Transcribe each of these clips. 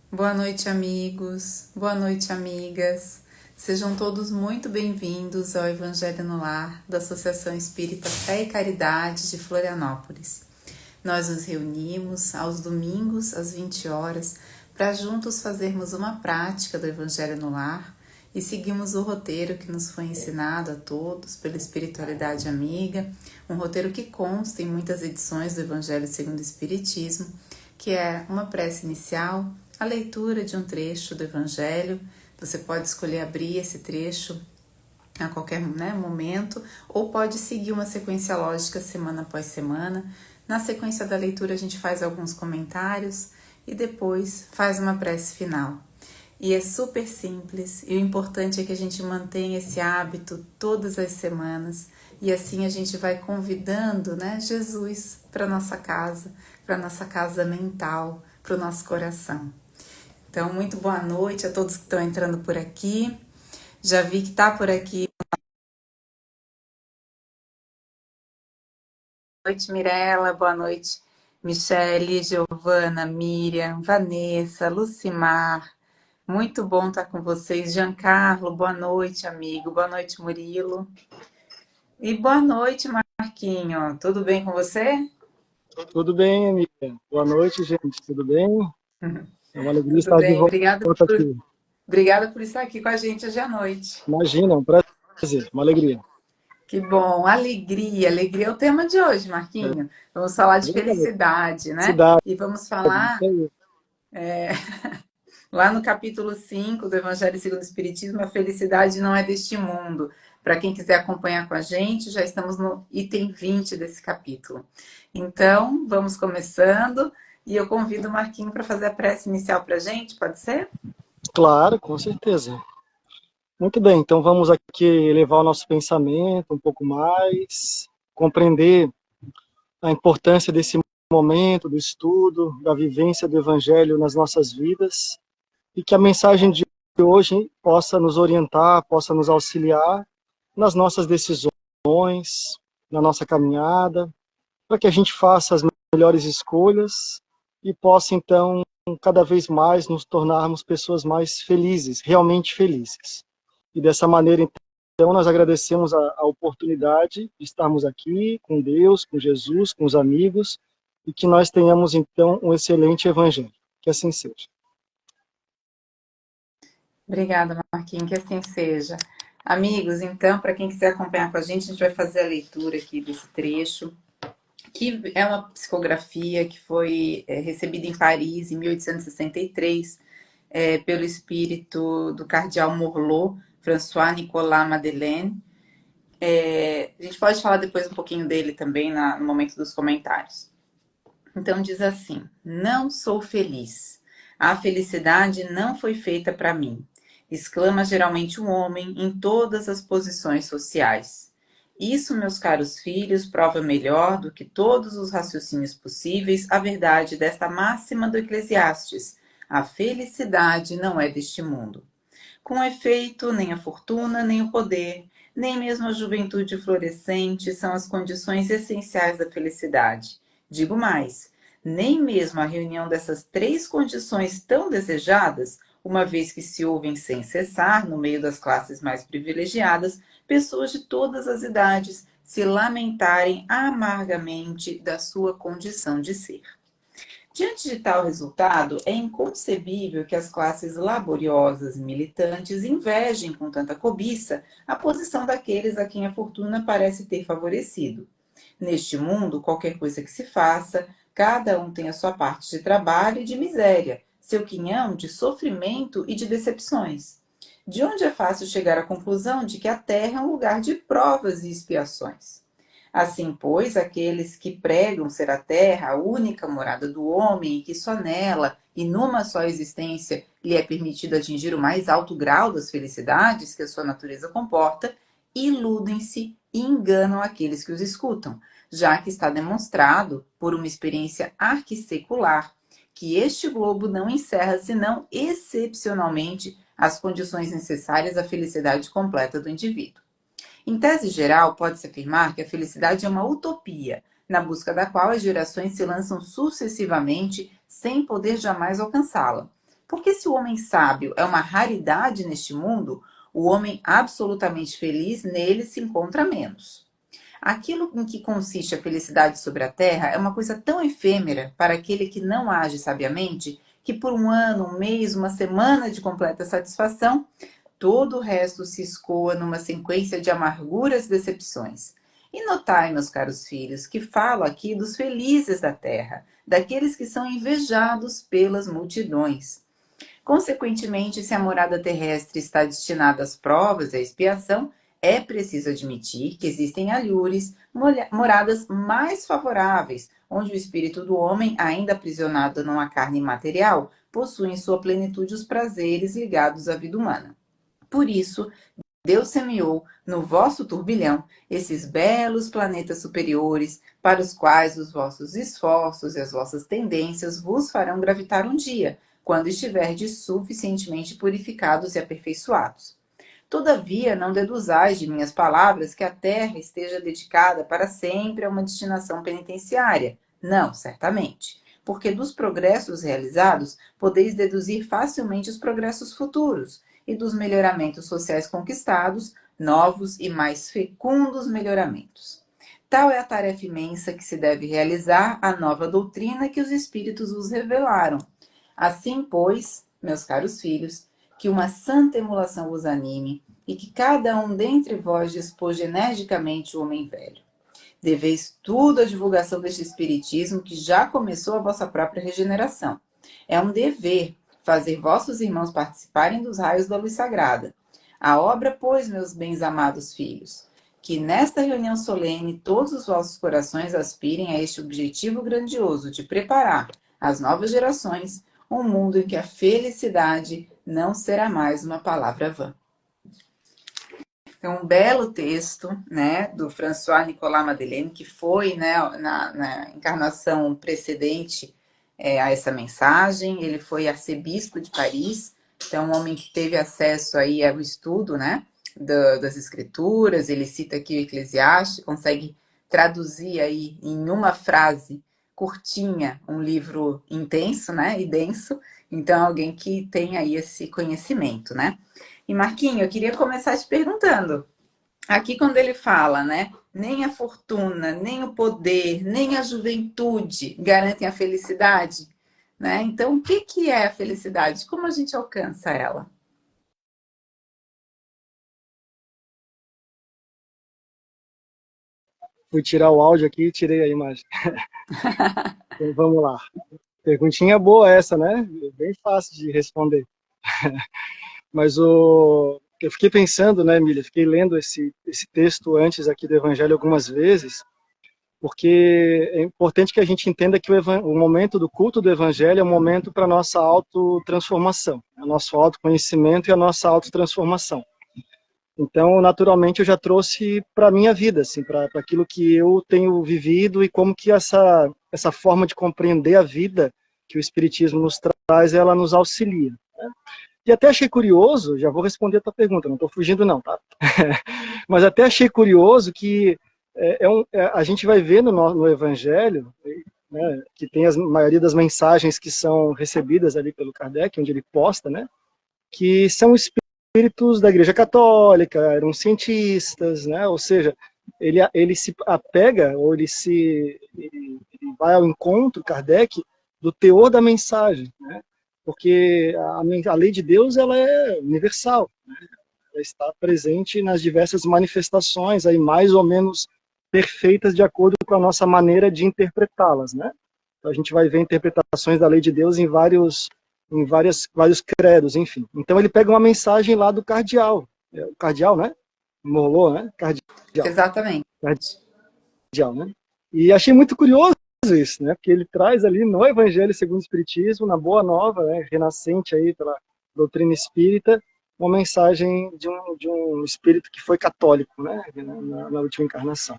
Boa noite, amigos. Boa noite, amigas. Sejam todos muito bem-vindos ao Evangelho no Lar da Associação Espírita Fé e Caridade de Florianópolis. Nós nos reunimos aos domingos às 20 horas para juntos fazermos uma prática do Evangelho no Lar e seguimos o roteiro que nos foi ensinado a todos pela espiritualidade amiga, um roteiro que consta em muitas edições do Evangelho segundo o Espiritismo, que é uma prece inicial, a leitura de um trecho do Evangelho. Você pode escolher abrir esse trecho a qualquer momento, ou pode seguir uma sequência lógica semana após semana. Na sequência da leitura a gente faz alguns comentários e depois faz uma prece final. E é super simples, e o importante é que a gente mantenha esse hábito todas as semanas, e assim a gente vai convidando, Jesus para nossa casa mental, para o nosso coração. Então, muito boa noite a todos que estão entrando por aqui. Já vi que está por aqui. Boa noite, Mirella. Boa noite, Michele, Giovana, Miriam, Vanessa, Lucimar. Muito bom estar com vocês. Giancarlo, boa noite, amigo. Boa noite, Murilo. E boa noite, Marquinho. Tudo bem com você? Tudo bem, amiga. Boa noite, gente. Tudo bem? É uma alegria Tudo estar de bem. volta aqui. Obrigada por estar aqui com a gente hoje à noite. Imagina, é um prazer, uma alegria. Que bom, alegria, alegria é o tema de hoje, É Marquinho. Vamos falar de verdade. felicidade, né? Cidade, E vamos isso falar aí. lá no capítulo 5 do Evangelho segundo o Espiritismo, a felicidade não é deste mundo. Para quem quiser acompanhar com a gente, já estamos no item 20 desse capítulo. Então, vamos começando e eu convido o Marquinho para fazer a prece inicial para a gente, pode ser? Claro, com certeza. Muito bem, então vamos aqui elevar o nosso pensamento um pouco mais, compreender a importância desse momento, do estudo, da vivência do Evangelho nas nossas vidas, e que a mensagem de hoje possa nos orientar, possa nos auxiliar nas nossas decisões, na nossa caminhada, para que a gente faça as melhores escolhas e possa, então, cada vez mais nos tornarmos pessoas mais felizes, realmente felizes. E dessa maneira, então, nós agradecemos a oportunidade de estarmos aqui com Deus, com Jesus, com os amigos, e que nós tenhamos, então, um excelente evangelho. Que assim seja. Obrigada, Marquinhos, que assim seja. Amigos, então, para quem quiser acompanhar com a gente vai fazer a leitura aqui desse trecho, que é uma psicografia que foi recebida em Paris em 1863 pelo espírito do cardeal Morlot, François Nicolas Madeleine. A gente pode falar depois um pouquinho dele também no momento dos comentários. Então diz assim: não sou feliz. A felicidade não foi feita para mim. Exclama geralmente um homem em todas as posições sociais. Isso, meus caros filhos, prova melhor do que todos os raciocínios possíveis a verdade desta máxima do Eclesiastes: a felicidade não é deste mundo. Com efeito, nem a fortuna, nem o poder, nem mesmo a juventude florescente são as condições essenciais da felicidade. Digo mais, nem mesmo a reunião dessas três condições tão desejadas, uma vez que se ouvem sem cessar, no meio das classes mais privilegiadas, pessoas de todas as idades se lamentarem amargamente da sua condição de ser. Diante de tal resultado, é inconcebível que as classes laboriosas e militantes invejem com tanta cobiça a posição daqueles a quem a fortuna parece ter favorecido. Neste mundo, qualquer coisa que se faça, cada um tem a sua parte de trabalho e de miséria, seu quinhão de sofrimento e de decepções. De onde é fácil chegar à conclusão de que a Terra é um lugar de provas e expiações. Assim, pois, aqueles que pregam ser a terra a única morada do homem e que só nela e numa só existência lhe é permitido atingir o mais alto grau das felicidades que a sua natureza comporta, iludem-se e enganam aqueles que os escutam, já que está demonstrado, por uma experiência arquissecular, que este globo não encerra senão excepcionalmente as condições necessárias à felicidade completa do indivíduo. Em tese geral, pode-se afirmar que a felicidade é uma utopia, na busca da qual as gerações se lançam sucessivamente sem poder jamais alcançá-la. Porque se o homem sábio é uma raridade neste mundo, o homem absolutamente feliz nele se encontra menos. Aquilo em que consiste a felicidade sobre a terra é uma coisa tão efêmera para aquele que não age sabiamente, que por um ano, um mês, uma semana de completa satisfação, todo o resto se escoa numa sequência de amarguras e decepções. E notai, meus caros filhos, que falo aqui dos felizes da terra, daqueles que são invejados pelas multidões. Consequentemente, se a morada terrestre está destinada às provas e à expiação, é preciso admitir que existem alhures, moradas mais favoráveis, onde o espírito do homem, ainda aprisionado numa carne material, possui em sua plenitude os prazeres ligados à vida humana. Por isso, Deus semeou no vosso turbilhão esses belos planetas superiores, para os quais os vossos esforços e as vossas tendências vos farão gravitar um dia, quando estiverdes suficientemente purificados e aperfeiçoados. Todavia, não deduzais de minhas palavras que a terra esteja dedicada para sempre a uma destinação penitenciária. Não, certamente. Porque dos progressos realizados, podeis deduzir facilmente os progressos futuros, e dos melhoramentos sociais conquistados, novos e mais fecundos melhoramentos. Tal é a tarefa imensa que se deve realizar a nova doutrina que os Espíritos vos revelaram. Assim, pois, meus caros filhos, que uma santa emulação vos anime, e que cada um dentre vós despoje energicamente o homem velho. Deveis tudo à divulgação deste Espiritismo, que já começou a vossa própria regeneração. É um dever fazer vossos irmãos participarem dos raios da luz sagrada. A obra, pois, meus bens amados filhos, que nesta reunião solene todos os vossos corações aspirem a este objetivo grandioso de preparar às novas gerações um mundo em que a felicidade não será mais uma palavra vã. Então, um belo texto, né, do François-Nicolas Madeleine, que foi, né, na encarnação precedente a essa mensagem. Ele foi arcebispo de Paris, então um homem que teve acesso aí ao estudo, né, das escrituras. Ele cita aqui o Eclesiastes, consegue traduzir aí em uma frase curtinha um livro intenso, né, e denso. Então, alguém que tem aí esse conhecimento, né? E Marquinho, eu queria começar te perguntando, aqui quando ele fala, né, nem a fortuna, nem o poder, nem a juventude garantem a felicidade, né? Então, o que que é a felicidade? Como a gente alcança ela? Fui tirar o áudio aqui e tirei a imagem. Então, vamos lá. Perguntinha boa essa, né? Bem fácil de responder. Mas eu fiquei pensando, né, Emília? Fiquei lendo esse texto antes aqui do Evangelho algumas vezes, porque é importante que a gente entenda que o momento do culto do Evangelho é um momento para a nossa autotransformação, o nosso autoconhecimento e a nossa autotransformação. Então, naturalmente, eu já trouxe para a minha vida, assim, para aquilo que eu tenho vivido e como que essa forma de compreender a vida que o Espiritismo nos traz, ela nos auxilia. Né? E até achei curioso, já vou responder a tua pergunta, não estou fugindo não, tá? Mas até achei curioso que a gente vai ver no Evangelho, né, que tem a maioria das mensagens que são recebidas ali pelo Kardec, onde ele posta, né, que são espíritos da Igreja Católica, eram cientistas, né, ou seja, ele se apega, ou ele vai ao encontro, Kardec, do teor da mensagem, né, porque a lei de Deus ela é universal, né, ela está presente nas diversas manifestações, aí mais ou menos perfeitas de acordo com a nossa maneira de interpretá-las, né? Então a gente vai ver interpretações da lei de Deus em vários credos, enfim. Então ele pega uma mensagem lá do cardeal, o cardeal, né? Morlot, né? Cardeal. Exatamente. Cardeal, né? E achei muito curioso isso, né? Porque ele traz ali no Evangelho segundo o Espiritismo, na Boa Nova, né? Renascente aí pela doutrina espírita, uma mensagem de um espírito que foi católico, né? Na última encarnação.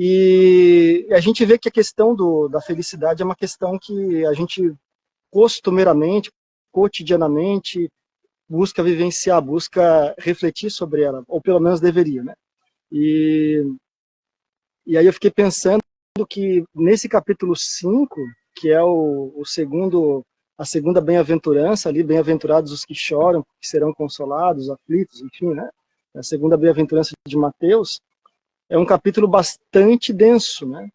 E a gente vê que a questão da felicidade é uma questão que a gente costumeiramente, cotidianamente, busca vivenciar, busca refletir sobre ela, ou pelo menos deveria, né? E aí eu fiquei pensando que nesse capítulo 5, que é o segundo a segunda bem-aventurança ali, bem-aventurados os que choram, que serão consolados, aflitos, enfim, né? A segunda bem-aventurança de Mateus é um capítulo bastante denso, né?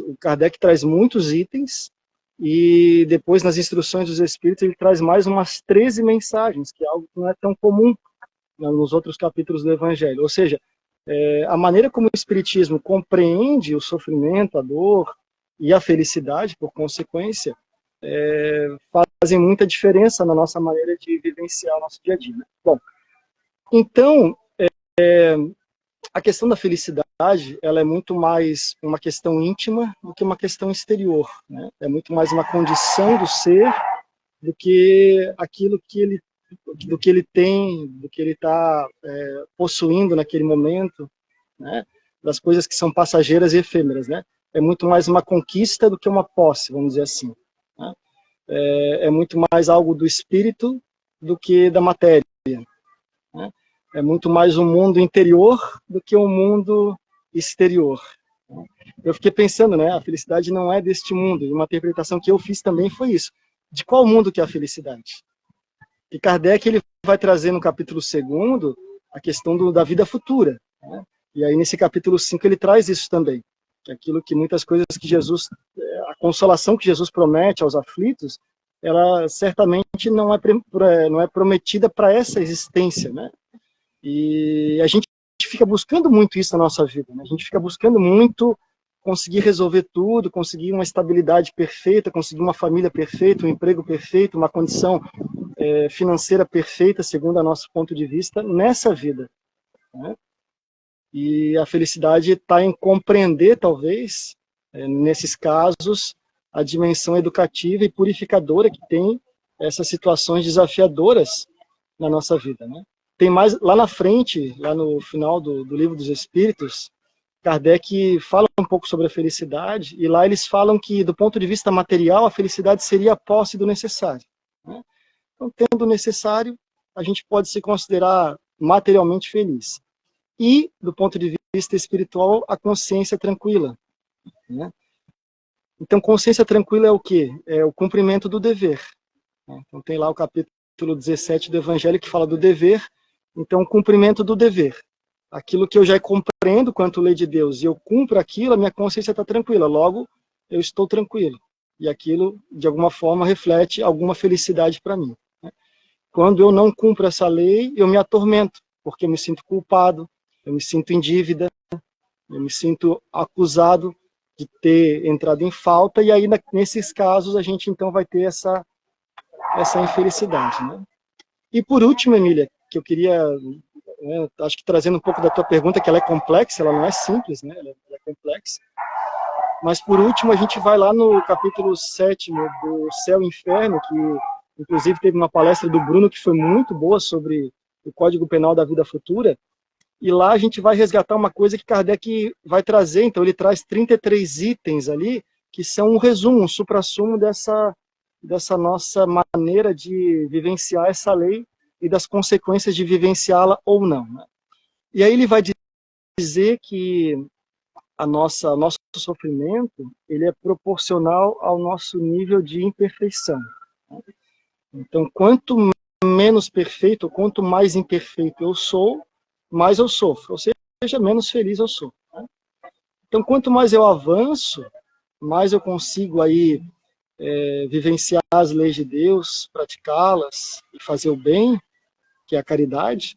O Kardec traz muitos itens e depois nas instruções dos Espíritos ele traz mais umas 13 mensagens, que é algo que não é tão comum nos outros capítulos do Evangelho. Ou seja, a maneira como o Espiritismo compreende o sofrimento, a dor e a felicidade, por consequência, fazem muita diferença na nossa maneira de vivenciar o nosso dia a dia. Né? Bom, então, a questão da felicidade, ela é muito mais uma questão íntima do que uma questão exterior. Né? É muito mais uma condição do ser do que aquilo do que ele tem, do que ele está possuindo naquele momento, né? Das coisas que são passageiras e efêmeras. Né? É muito mais uma conquista do que uma posse, vamos dizer assim. Né? É muito mais algo do espírito do que da matéria. Né? É muito mais um mundo interior do que um mundo exterior. Eu fiquei pensando, né? A felicidade não é deste mundo. E uma interpretação que eu fiz também foi isso. De qual mundo que é a felicidade? E Kardec ele vai trazer no capítulo 2 a questão da vida futura. Né? E aí nesse capítulo 5 ele traz isso também. Que é aquilo que muitas coisas que Jesus, a consolação que Jesus promete aos aflitos, ela certamente não é prometida para essa existência, né? E a gente fica buscando muito isso na nossa vida, né? A gente fica buscando muito conseguir resolver tudo, conseguir uma estabilidade perfeita, conseguir uma família perfeita, um emprego perfeito, uma condição financeira perfeita, segundo o nosso ponto de vista, nessa vida. Né? E a felicidade está em compreender, talvez, nesses casos, a dimensão educativa e purificadora que tem essas situações desafiadoras na nossa vida. Né? Tem mais lá na frente, lá no final do Livro dos Espíritos, Kardec fala um pouco sobre a felicidade, e lá eles falam que, do ponto de vista material, a felicidade seria a posse do necessário. Né? Então, tendo o necessário, a gente pode se considerar materialmente feliz. E, do ponto de vista espiritual, a consciência tranquila. Né? Então, consciência tranquila é o quê? É o cumprimento do dever. Então, tem lá o capítulo 17 do Evangelho que fala do dever. Então, o cumprimento do dever. Aquilo que eu já compreendo quanto lei de Deus e eu cumpro aquilo, a minha consciência está tranquila. Logo, eu estou tranquilo. E aquilo, de alguma forma, reflete alguma felicidade para mim. Quando eu não cumpro essa lei, eu me atormento, porque eu me sinto culpado, eu me sinto em dívida, eu me sinto acusado de ter entrado em falta, e aí, nesses casos, a gente então vai ter essa infelicidade. Né? E por último, Emília, que eu queria, acho que trazendo um pouco da tua pergunta, que ela é complexa, ela não é simples, né? Ela é complexa. Mas por último, a gente vai lá no capítulo 7 do Céu e Inferno, que inclusive teve uma palestra do Bruno que foi muito boa sobre o Código Penal da Vida Futura, e lá a gente vai resgatar uma coisa que Kardec vai trazer. Então ele traz 33 itens ali, que são um resumo, um suprassumo dessa nossa maneira de vivenciar essa lei e das consequências de vivenciá-la ou não. Né? E aí ele vai dizer que o nosso sofrimento ele é proporcional ao nosso nível de imperfeição. Então, quanto menos perfeito, quanto mais imperfeito eu sou, mais eu sofro. Ou seja, menos feliz eu sou. Né? Então, quanto mais eu avanço, mais eu consigo aí vivenciar as leis de Deus, praticá-las e fazer o bem, que é a caridade,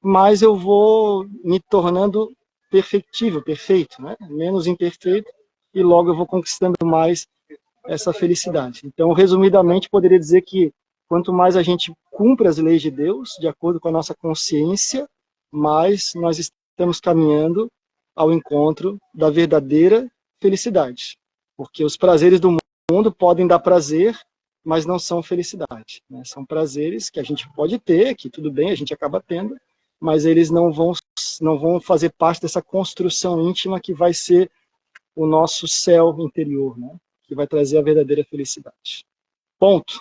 mais eu vou me tornando perfectível, perfeito, né? Menos imperfeito, e logo eu vou conquistando mais essa felicidade. Então, resumidamente, poderia dizer que quanto mais a gente cumpre as leis de Deus, de acordo com a nossa consciência, mais nós estamos caminhando ao encontro da verdadeira felicidade. Porque os prazeres do mundo podem dar prazer, mas não são felicidade. Né? São prazeres que a gente pode ter, que tudo bem, a gente acaba tendo, mas eles não vão fazer parte dessa construção íntima que vai ser o nosso céu interior, né? Que vai trazer a verdadeira felicidade. Ponto.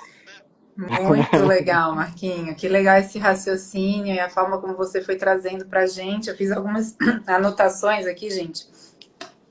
Muito legal, Marquinho. Que legal esse raciocínio e a forma como você foi trazendo para a gente. Eu fiz algumas anotações aqui, gente,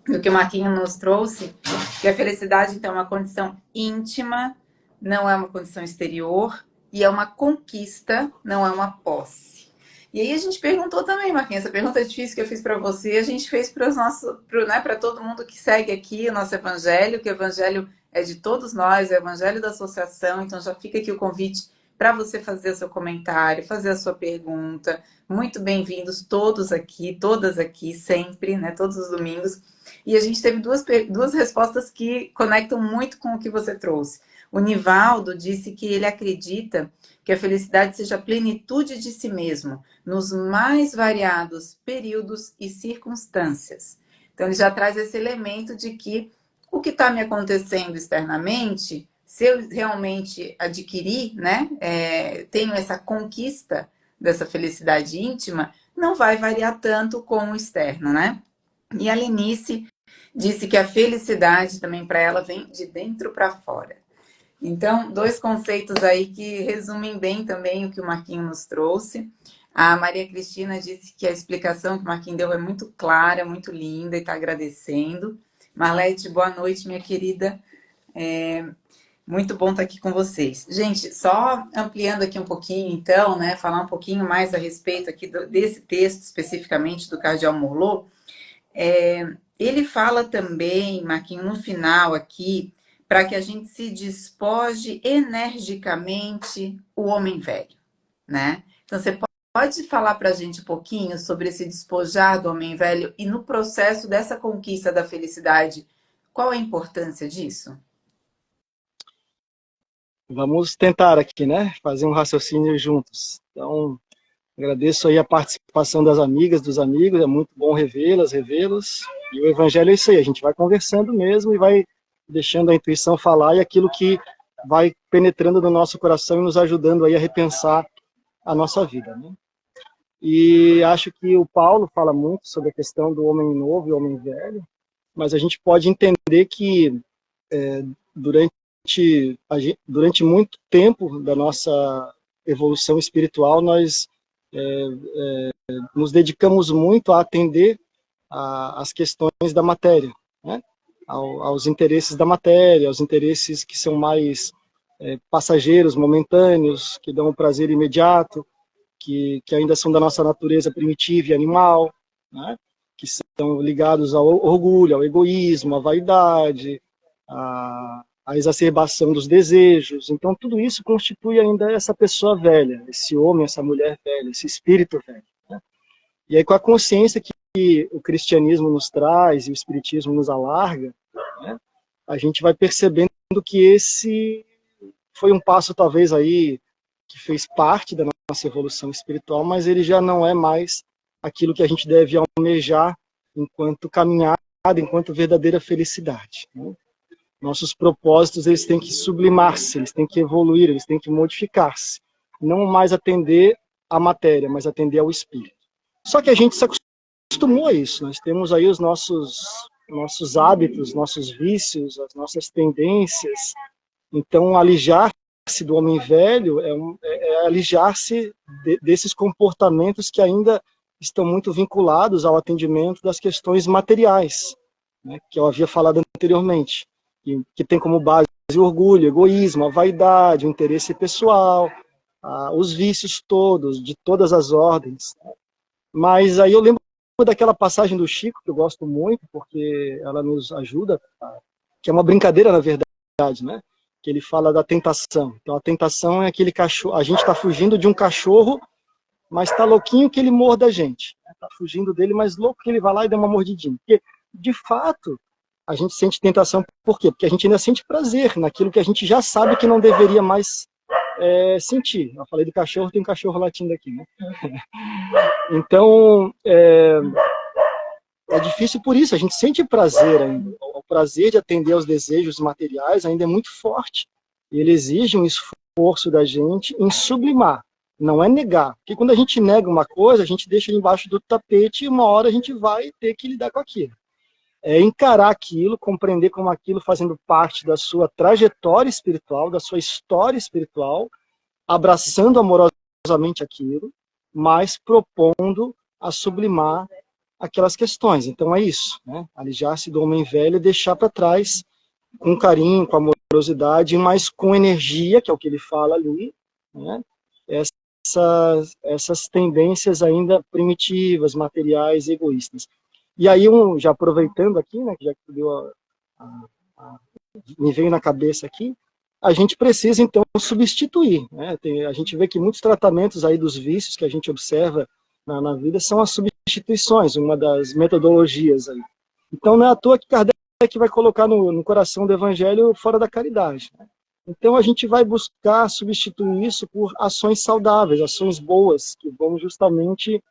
do que o Marquinho nos trouxe. Que a felicidade, então, é uma condição íntima não é uma condição exterior e é uma conquista, não é uma posse. E aí a gente perguntou também, Marquinhos, essa pergunta difícil que eu fiz para você, a gente fez para os nossos, né, para todo mundo que segue aqui o nosso evangelho, que o evangelho é de todos nós, é o evangelho da associação, então já fica aqui o convite para você fazer o seu comentário, fazer a sua pergunta. Muito bem-vindos todos aqui, todas aqui, sempre, né, todos os domingos. E a gente teve duas respostas que conectam muito com o que você trouxe. O Nivaldo disse que ele acredita que a felicidade seja a plenitude de si mesmo, nos mais variados períodos e circunstâncias. Então, ele já traz esse elemento de que o que está me acontecendo externamente, se eu realmente adquirir, né, tenho essa conquista dessa felicidade íntima, não vai variar tanto como o externo, né? E a Lenice disse que a felicidade também para ela vem de dentro para fora. Então, dois conceitos aí que resumem bem também o que o Marquinho nos trouxe. A Maria Cristina disse que a explicação que o Marquinho deu é muito clara, muito linda e está agradecendo. Marlete, boa noite, minha querida. Muito bom estar aqui com vocês. Gente, só ampliando aqui um pouquinho, então, né, falar um pouquinho mais a respeito aqui desse texto, especificamente do Cardeal Morlot. Ele fala também, Marquinho, no final aqui, para que a gente se despoje energicamente o homem velho, né? Então, você pode falar para a gente um pouquinho sobre esse despojar do homem velho e no processo dessa conquista da felicidade, qual a importância disso? Vamos tentar aqui, né? Fazer um raciocínio juntos. Então, agradeço aí a participação das amigas, dos amigos, é muito bom revê-las, revê-los. E o evangelho é isso aí, a gente vai conversando mesmo e vai deixando a intuição falar e aquilo que vai penetrando no nosso coração e nos ajudando aí a repensar a nossa vida, né? E acho que o Paulo fala muito sobre a questão do homem novo e homem velho, mas a gente pode entender que durante, durante muito tempo da nossa evolução espiritual, nós nos dedicamos muito a atender às questões da matéria, né? Aos interesses da matéria, aos interesses que são mais passageiros, momentâneos, que dão um prazer imediato, que ainda são da nossa natureza primitiva e animal, né? Que são ligados ao orgulho, ao egoísmo, à vaidade, à exacerbação dos desejos. Então, tudo isso constitui ainda essa pessoa velha, esse homem, essa mulher velha, esse espírito velho, né? E aí, com a consciência que o cristianismo nos traz e o espiritismo nos alarga, né, a gente vai percebendo que esse foi um passo, talvez, aí que fez parte da nossa evolução espiritual, mas ele já não é mais aquilo que a gente deve almejar enquanto caminhada, enquanto verdadeira felicidade, né? Nossos propósitos, eles têm que sublimar-se, eles têm que evoluir, eles têm que modificar-se. Não mais atender à matéria, mas atender ao espírito. Só que a gente se acostumou a isso. Nós temos aí os nossos hábitos, nossos vícios, as nossas tendências. Então, alijar-se do homem velho é alijar-se desses comportamentos que ainda estão muito vinculados ao atendimento das questões materiais, né, que eu havia falado anteriormente, que tem como base o orgulho, o egoísmo, a vaidade, o interesse pessoal, os vícios todos, de todas as ordens. Mas aí eu lembro daquela passagem do Chico, que eu gosto muito, porque ela nos ajuda, que é uma brincadeira, na verdade, né? Que ele fala da tentação. Então, a tentação é aquele cachorro, a gente está fugindo de um cachorro, mas está louquinho que ele morda a gente. Está fugindo dele, mas louco que ele vai lá e dá uma mordidinha. Porque, de fato, a gente sente tentação, por quê? Porque a gente ainda sente prazer naquilo que a gente já sabe que não deveria mais sentir. Eu falei do cachorro, tem um cachorro latindo aqui, né? Então, é difícil por isso, a gente sente prazer ainda. O prazer de atender aos desejos materiais ainda é muito forte. E ele exige um esforço da gente em sublimar, não é negar. Porque quando a gente nega uma coisa, a gente deixa ele embaixo do tapete e uma hora a gente vai ter que lidar com aquilo. É encarar aquilo, compreender como aquilo fazendo parte da sua trajetória espiritual, da sua história espiritual, abraçando amorosamente aquilo, mas propondo a sublimar aquelas questões. Então é isso, né? Alijar-se do homem velho e deixar para trás com carinho, com amor amorosidade, mas com energia, que é o que ele fala ali, né? Essas tendências ainda primitivas, materiais, egoístas. E aí, já aproveitando aqui, né, que já deu a, me veio na cabeça aqui, a gente precisa, então, substituir. Né? A gente vê que muitos tratamentos aí dos vícios que a gente observa na vida são as substituições, uma das metodologias aí. Então, não é à toa que Kardec vai colocar no coração do evangelho fora da caridade. Né? Então, a gente vai buscar substituir isso por ações saudáveis, ações boas, que vão justamente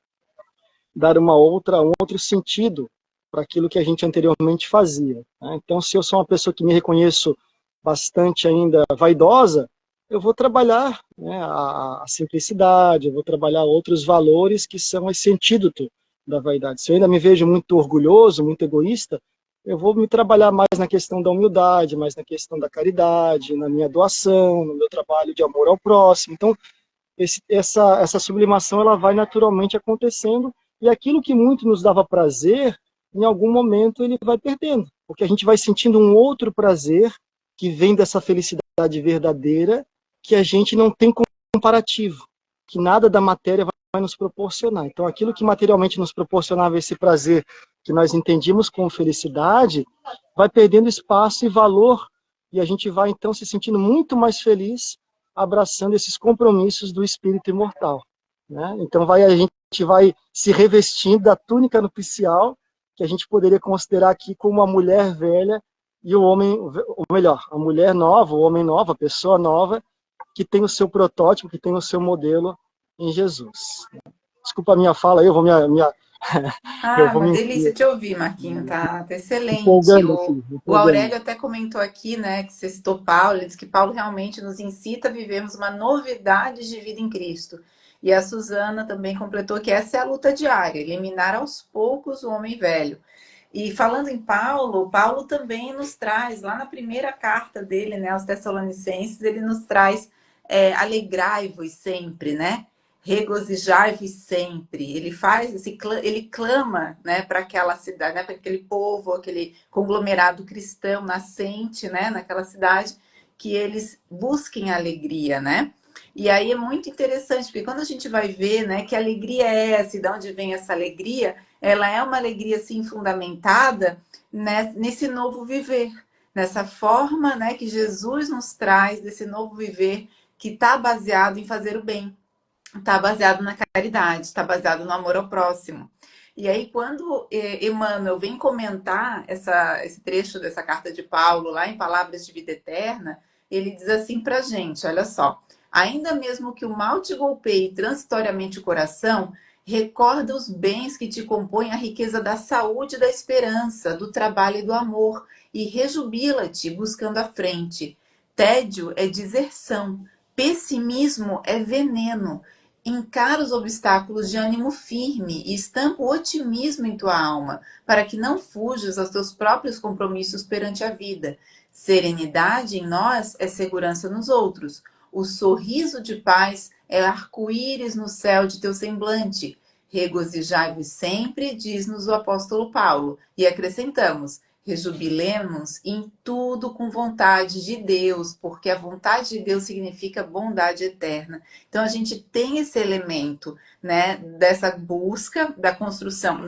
dar um outro sentido para aquilo que a gente anteriormente fazia. Né? Então, se eu sou uma pessoa que me reconheço bastante ainda vaidosa, eu vou trabalhar, né, a simplicidade, eu vou trabalhar outros valores que são esse antídoto da vaidade. Se eu ainda me vejo muito orgulhoso, muito egoísta, eu vou me trabalhar mais na questão da humildade, mais na questão da caridade, na minha doação, no meu trabalho de amor ao próximo. Então, essa sublimação ela vai naturalmente acontecendo, e aquilo que muito nos dava prazer, em algum momento ele vai perdendo, porque a gente vai sentindo um outro prazer que vem dessa felicidade verdadeira, que a gente não tem comparativo, que nada da matéria vai nos proporcionar. Então, aquilo que materialmente nos proporcionava esse prazer, que nós entendíamos como felicidade, vai perdendo espaço e valor, e a gente vai, então, se sentindo muito mais feliz, abraçando esses compromissos do espírito imortal. Né? Então, a gente vai se revestindo da túnica nupcial, que a gente poderia considerar aqui como a mulher velha e o homem, ou melhor, a mulher nova, o homem nova, a pessoa nova, que tem o seu protótipo, que tem o seu modelo em Jesus. Desculpa a minha fala, eu Ah, vou uma me delícia te ouvir, Marquinho, tá excelente. empolgando aqui, O empolgando. Aurélio até comentou aqui, né, que você citou Paulo, ele diz que Paulo realmente nos incita a vivermos uma novidade de vida em Cristo. E a Suzana também completou que essa é a luta diária, eliminar aos poucos o homem velho. E falando em Paulo, Paulo também nos traz, lá na primeira carta dele, né, aos Tessalonicenses, ele nos traz alegrai-vos sempre, né? Regozijai-vos sempre. Ele faz ele clama, né, para aquela cidade, né, para aquele povo, aquele conglomerado cristão nascente, né, naquela cidade, que eles busquem a alegria, né? E aí é muito interessante, porque quando a gente vai ver, né, que alegria é essa e de onde vem essa alegria, ela é uma alegria assim fundamentada, né, nesse novo viver, nessa forma, né, que Jesus nos traz desse novo viver que está baseado em fazer o bem, está baseado na caridade, está baseado no amor ao próximo. E aí, quando Emmanuel vem comentar esse trecho dessa carta de Paulo, lá em Palavras de Vida Eterna, ele diz assim para a gente: olha só, ainda mesmo que o mal te golpeie transitoriamente o coração, recorda os bens que te compõem a riqueza da saúde, da esperança, do trabalho e do amor, e rejubila-te buscando a frente. Tédio é deserção, pessimismo é veneno. Encara os obstáculos de ânimo firme e estampa o otimismo em tua alma, para que não fujas aos teus próprios compromissos perante a vida. Serenidade em nós é segurança nos outros. O sorriso de paz é arco-íris no céu de teu semblante. Regozijai-vos sempre, diz-nos o apóstolo Paulo. E acrescentamos: rejubilemos em tudo com vontade de Deus, porque a vontade de Deus significa bondade eterna. Então a gente tem esse elemento, né, dessa busca da construção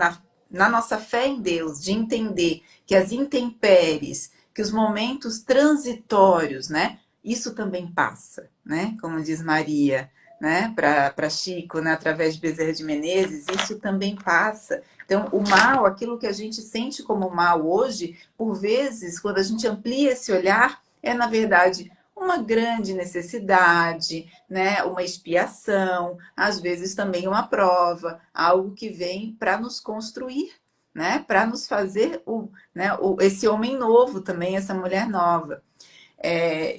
na nossa fé em Deus, de entender que as intempéries, que os momentos transitórios, né, isso também passa, né, como diz Maria, né, para Chico, né, através de Bezerra de Menezes, isso também passa. Então, o mal, aquilo que a gente sente como mal hoje, por vezes, quando a gente amplia esse olhar, é, na verdade, uma grande necessidade, né? Uma expiação, às vezes também uma prova, algo que vem para nos construir, né? Para nos fazer esse homem novo também, essa mulher nova.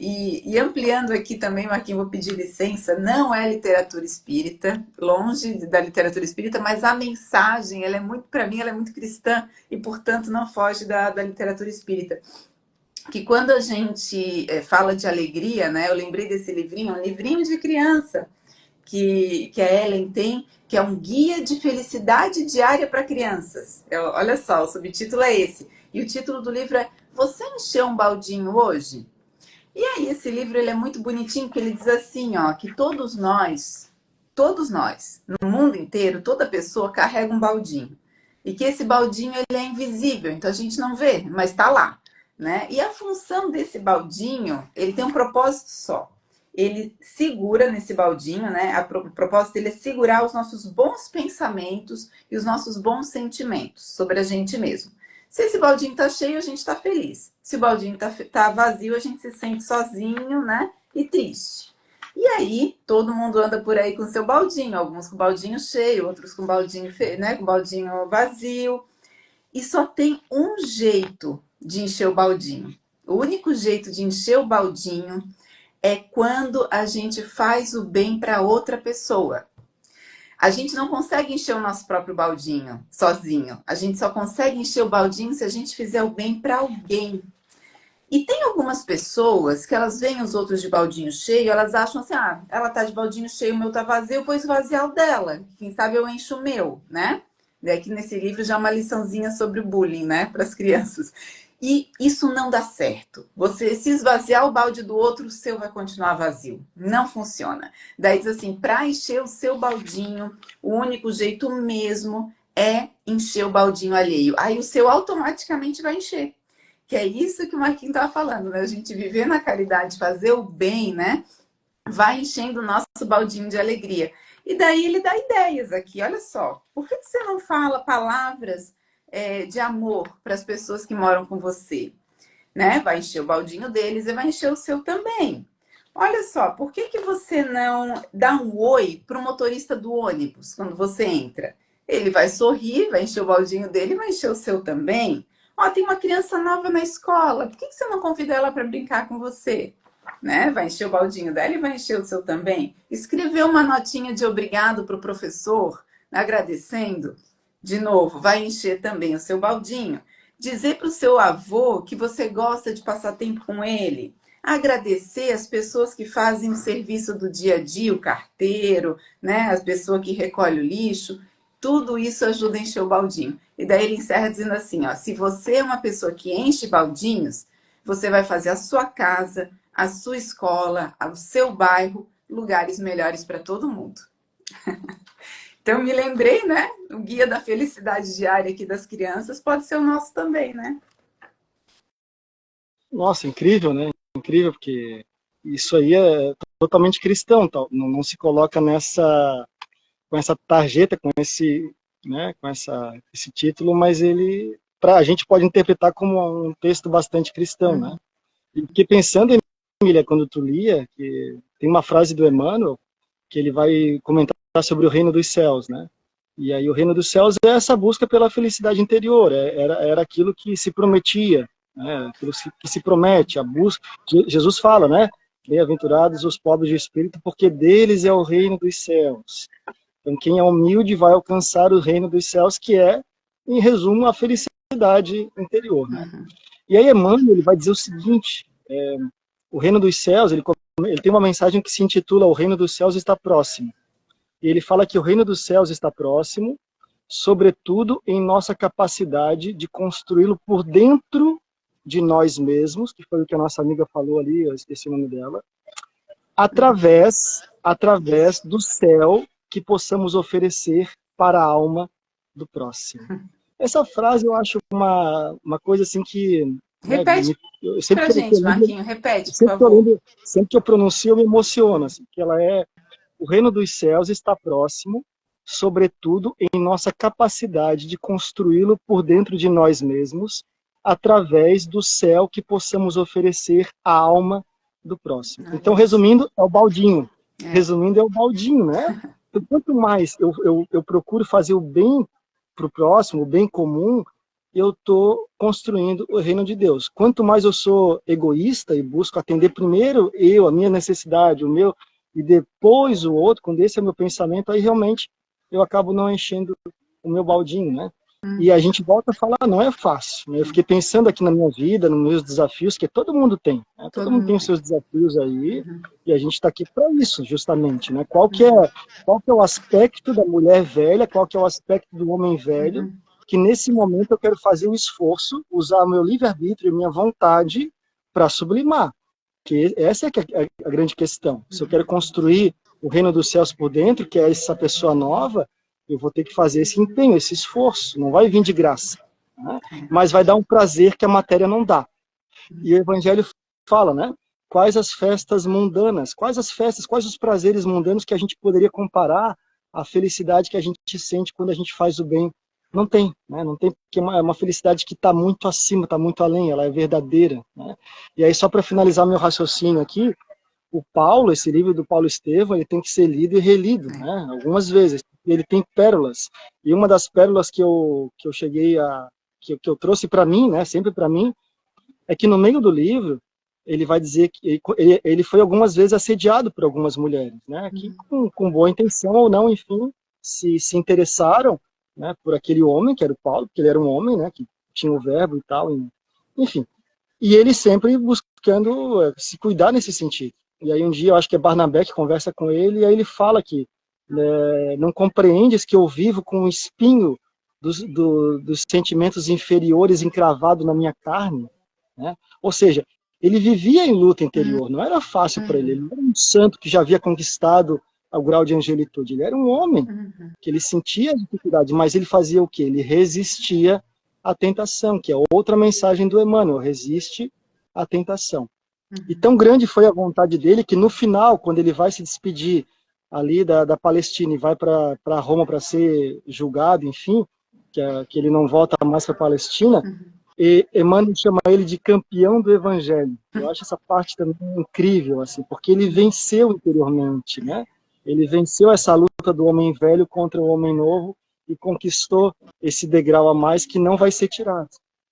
E ampliando aqui também, Marquinhos, vou pedir licença, não é literatura espírita, longe da literatura espírita, mas a mensagem, ela é muito, para mim, ela é muito cristã e, portanto, não foge da literatura espírita. Que quando a gente fala de alegria, né, eu lembrei desse livrinho, um livrinho de criança, que a Ellen tem, que é um guia de felicidade diária para crianças. Olha só, o subtítulo é esse. E o título do livro é Você encheu um baldinho hoje? E aí esse livro ele é muito bonitinho, porque ele diz assim, ó, que todos nós, no mundo inteiro, toda pessoa carrega um baldinho. E que esse baldinho ele é invisível, então a gente não vê, mas está lá, né? E a função desse baldinho, ele tem um propósito só. Ele segura nesse baldinho, né? O propósito dele é segurar os nossos bons pensamentos e os nossos bons sentimentos sobre a gente mesmo. Se esse baldinho tá cheio, a gente tá feliz. Se o baldinho tá vazio, a gente se sente sozinho, né? E triste. E aí, todo mundo anda por aí com seu baldinho, alguns com baldinho cheio, outros com baldinho, né, com baldinho vazio. E só tem um jeito de encher o baldinho. O único jeito de encher o baldinho é quando a gente faz o bem para outra pessoa. A gente não consegue encher o nosso próprio baldinho sozinho. A gente só consegue encher o baldinho se a gente fizer o bem para alguém. E tem algumas pessoas que elas veem os outros de baldinho cheio, elas acham assim, ah, ela tá de baldinho cheio, o meu tá vazio, eu vou esvaziar o dela. Quem sabe eu encho o meu, né? E aqui nesse livro já é uma liçãozinha sobre o bullying, né, para as crianças. E isso não dá certo. Você se esvaziar o balde do outro, o seu vai continuar vazio. Não funciona. Daí diz assim, para encher o seu baldinho, o único jeito mesmo é encher o baldinho alheio. Aí o seu automaticamente vai encher. Que é isso que o Marquinhos estava falando, né? A gente viver na caridade, fazer o bem, né? Vai enchendo o nosso baldinho de alegria. E daí ele dá ideias aqui, olha só. Por que você não fala palavras de amor para as pessoas que moram com você? Né? Vai encher o baldinho deles e vai encher o seu também. Olha só, por que você não dá um oi para o motorista do ônibus quando você entra? Ele vai sorrir, vai encher o baldinho dele e vai encher o seu também. Ó, tem uma criança nova na escola, por que você não convida ela para brincar com você? Né? Vai encher o baldinho dela e vai encher o seu também. Escrever uma notinha de obrigado para o professor, agradecendo, de novo, vai encher também o seu baldinho. Dizer para o seu avô que você gosta de passar tempo com ele. Agradecer as pessoas que fazem o serviço do dia a dia, o carteiro, né? As pessoas que recolhem o lixo. Tudo isso ajuda a encher o baldinho. E daí ele encerra dizendo assim, ó, se você é uma pessoa que enche baldinhos, você vai fazer a sua casa, a sua escola, o seu bairro, lugares melhores para todo mundo. Então, me lembrei, né? O guia da felicidade diária aqui das crianças pode ser o nosso também, né? Nossa, incrível, né? Incrível, porque isso aí é totalmente cristão, tal. Não se coloca com essa tarjeta, com esse, né, esse título, mas a gente pode interpretar como um texto bastante cristão, né? Uhum. E fiquei pensando, Emília, quando tu lia, que tem uma frase do Emmanuel que ele vai comentar sobre o reino dos céus, né? E aí o reino dos céus é essa busca pela felicidade interior, era aquilo que se prometia, né? Aquilo que se promete, a busca. Jesus fala, né? Bem-aventurados os pobres de espírito, porque deles é o reino dos céus. Então quem é humilde vai alcançar o reino dos céus, que é, em resumo, a felicidade interior, né? Uhum. E aí Emmanuel ele vai dizer o seguinte, o reino dos céus, ele tem uma mensagem que se intitula O reino dos céus está próximo. E ele fala que o reino dos céus está próximo, sobretudo em nossa capacidade de construí-lo por dentro de nós mesmos, que foi o que a nossa amiga falou ali, eu esqueci o nome dela, através do céu que possamos oferecer para a alma do próximo. Essa frase eu acho uma coisa assim que, né, Repete eu pra gente, Marquinho, repete, por favor. sempre que eu pronuncio eu me emociono, assim, que ela é: o reino dos céus está próximo, sobretudo em nossa capacidade de construí-lo por dentro de nós mesmos, através do céu que possamos oferecer à alma do próximo. Então, Olha isso. resumindo, é o baldinho. É. Resumindo, é o baldinho, né? Então, quanto mais eu procuro fazer o bem para o próximo, o bem comum, eu estou construindo o reino de Deus. Quanto mais eu sou egoísta e busco atender primeiro eu, a minha necessidade, o meu, e depois o outro, quando esse é o meu pensamento, aí realmente eu acabo não enchendo o meu baldinho, né? E a gente volta a falar, não é fácil, né? Eu fiquei pensando aqui na minha vida, nos meus desafios, que todo mundo tem, né? Todo Todo mundo tem mundo os tem. seus desafios aí, Uhum. e a gente está aqui para isso, justamente, né? Uhum. Qual que é o aspecto da mulher velha, qual que é o aspecto do homem velho, Uhum. que nesse momento eu quero fazer um esforço, usar o meu livre-arbítrio, minha vontade, para sublimar. Porque essa é a grande questão. Se eu quero construir o reino dos céus por dentro, que é essa pessoa nova, eu vou ter que fazer esse empenho, esse esforço. Não vai vir de graça, né? Mas vai dar um prazer que a matéria não dá. E o Evangelho fala, né? Quais as festas mundanas, quais as festas, quais os prazeres mundanos que a gente poderia comparar à felicidade que a gente sente quando a gente faz o bem. Não tem, né? Não tem, porque é uma felicidade que está muito acima, está muito além, ela é verdadeira, né? E aí, só para finalizar meu raciocínio aqui, o Paulo, esse livro do Paulo Estevão, ele tem que ser lido e relido, né? Algumas vezes. Ele tem pérolas. E uma das pérolas que eu cheguei a que eu trouxe para mim, né, sempre para mim, é que no meio do livro ele vai dizer que ele foi algumas vezes assediado por algumas mulheres, né, que com boa intenção ou não, enfim, se interessaram, né, por aquele homem que era o Paulo, porque ele era um homem, né, que tinha o verbo e tal, enfim. E ele sempre buscando se cuidar nesse sentido. E aí um dia, eu acho que é Barnabé que conversa com ele, e aí ele fala que não compreendes que eu vivo com o espinho dos sentimentos inferiores encravado na minha carne, né? Ou seja, ele vivia em luta interior, não era fácil para ele, ele não era um santo que já havia conquistado o grau de angelitude, ele era um homem que ele sentia dificuldade, mas ele fazia o quê? Ele resistia à tentação, que é outra mensagem do Emmanuel, resiste à tentação. E tão grande foi a vontade dele que no final, quando ele vai se despedir ali da Palestina e vai para Roma para ser julgado, enfim, que ele não volta mais para a Palestina, e Emmanuel chama ele de campeão do evangelho. Eu acho essa parte também incrível, assim, porque ele venceu interiormente, né? Ele venceu essa luta do homem velho contra o homem novo e conquistou esse degrau a mais que não vai ser tirado,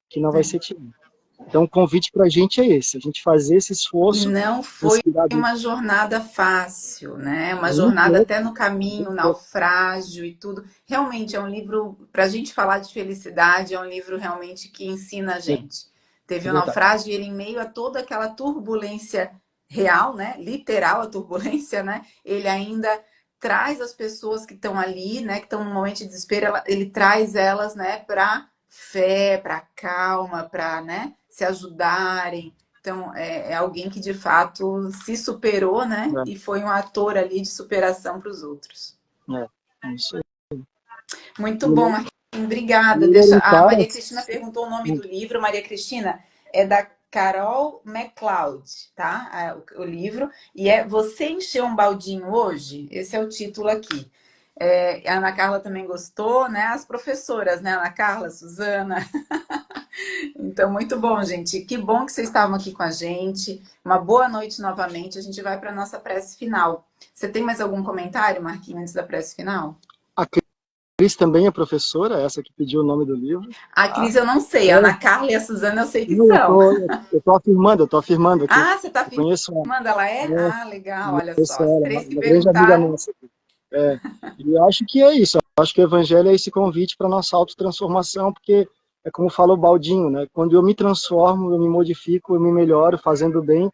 que não vai ser tirado. Então, o convite para a gente é esse, a gente fazer esse E esforço, não foi inspirado uma jornada fácil, né? Uma em jornada até no caminho, naufrágio e tudo. Realmente é um livro, para a gente falar de felicidade, é um livro realmente que ensina a gente. Teve é o verdade. naufrágio e ele, em meio a toda aquela turbulência real, né? Literal a turbulência, né? Ele ainda traz as pessoas que estão ali, né? Que estão num momento de desespero, ele traz elas, né? Para fé, para calma, para, né? Se ajudarem. Então, é alguém que de fato se superou, né? E foi um ator ali de superação para os outros. É isso aí. Muito bom, Marquinhos. Obrigada. Ele era um A cara, Maria Cristina perguntou o nome do livro. Maria Cristina, é da Carol MacLeod, tá? O livro. E é Você Encheu um Baldinho Hoje? Esse é o título aqui. A Ana Carla também gostou, né? As professoras, né? Ana Carla, Suzana. Então, muito bom, gente. Que bom que vocês estavam aqui com a gente. Uma boa noite novamente. A gente vai para a nossa prece final. Você tem mais algum comentário, Marquinhos, antes da prece final? a Cris também é professora, essa que pediu o nome do livro. A Tá? Cris eu não sei. A É, Ana Carla e a Suzana eu sei que não, são. eu tô afirmando aqui. Ah, você está Eu conheço afirmando? Ela é? Ah, legal. Olha só. conheço As ela, três que uma grande amiga perguntaram. nossa. É, e eu acho que é isso. Eu acho que o evangelho é esse convite para nossa autotransformação, porque é como fala o Baldinho, né? Quando eu me transformo, eu me modifico, eu me melhoro fazendo bem,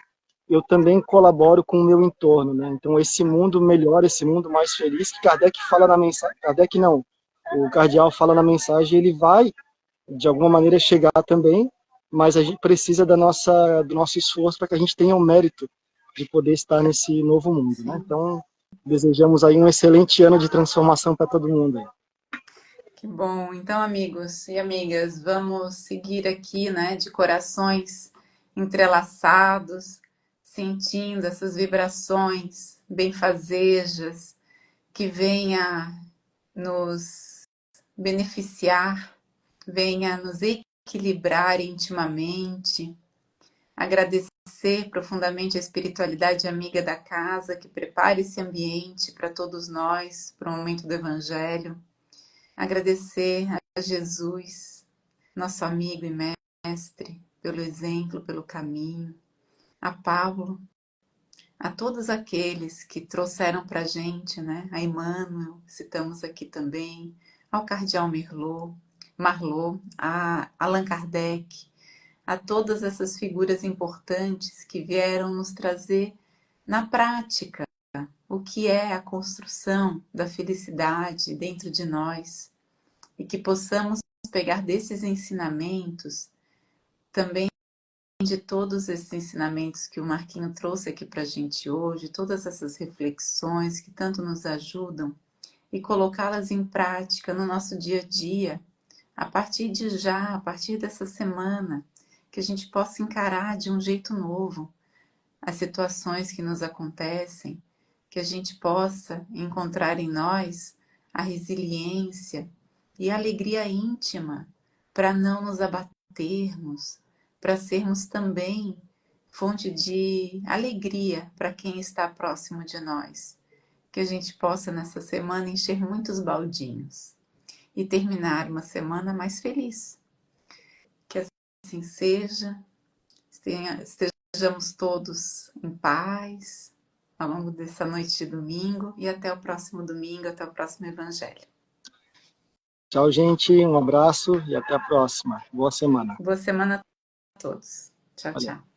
eu também colaboro com o meu entorno, né? Então esse mundo melhor, esse mundo mais feliz, que Kardec fala na mensagem, Kardec não, o cardeal fala na mensagem, ele vai de alguma maneira chegar também, mas a gente precisa do nosso esforço para que a gente tenha o mérito de poder estar nesse novo mundo, né? Sim. Então, desejamos aí um excelente ano de transformação para todo mundo. Que bom. Então, amigos e amigas, vamos seguir aqui, né, de corações entrelaçados, sentindo essas vibrações benfazejas que venha nos beneficiar, venha nos equilibrar intimamente, agradecer profundamente a espiritualidade amiga da casa que prepara esse ambiente para todos nós, para o momento do Evangelho. Agradecer a Jesus, nosso amigo e mestre, pelo exemplo, pelo caminho, a Paulo, a todos aqueles que trouxeram para a gente, né? A Emmanuel, citamos aqui também, ao Cardeal Marlot, a Allan Kardec, a todas essas figuras importantes que vieram nos trazer na prática o que é a construção da felicidade dentro de nós e que possamos pegar desses ensinamentos também de todos esses ensinamentos que o Marquinho trouxe aqui para a gente hoje, todas essas reflexões que tanto nos ajudam, e colocá-las em prática no nosso dia a dia, a partir de já, a partir dessa semana, que a gente possa encarar de um jeito novo as situações que nos acontecem, que a gente possa encontrar em nós a resiliência e a alegria íntima para não nos abatermos, para sermos também fonte de alegria para quem está próximo de nós. Que a gente possa nessa semana encher muitos baldinhos e terminar uma semana mais feliz. Que assim seja, estejamos todos em paz ao longo dessa noite de domingo e até o próximo domingo, até o próximo evangelho. Tchau, gente. Um abraço e até a próxima. Boa semana. Boa semana a todos. Tchau, Valeu. tchau.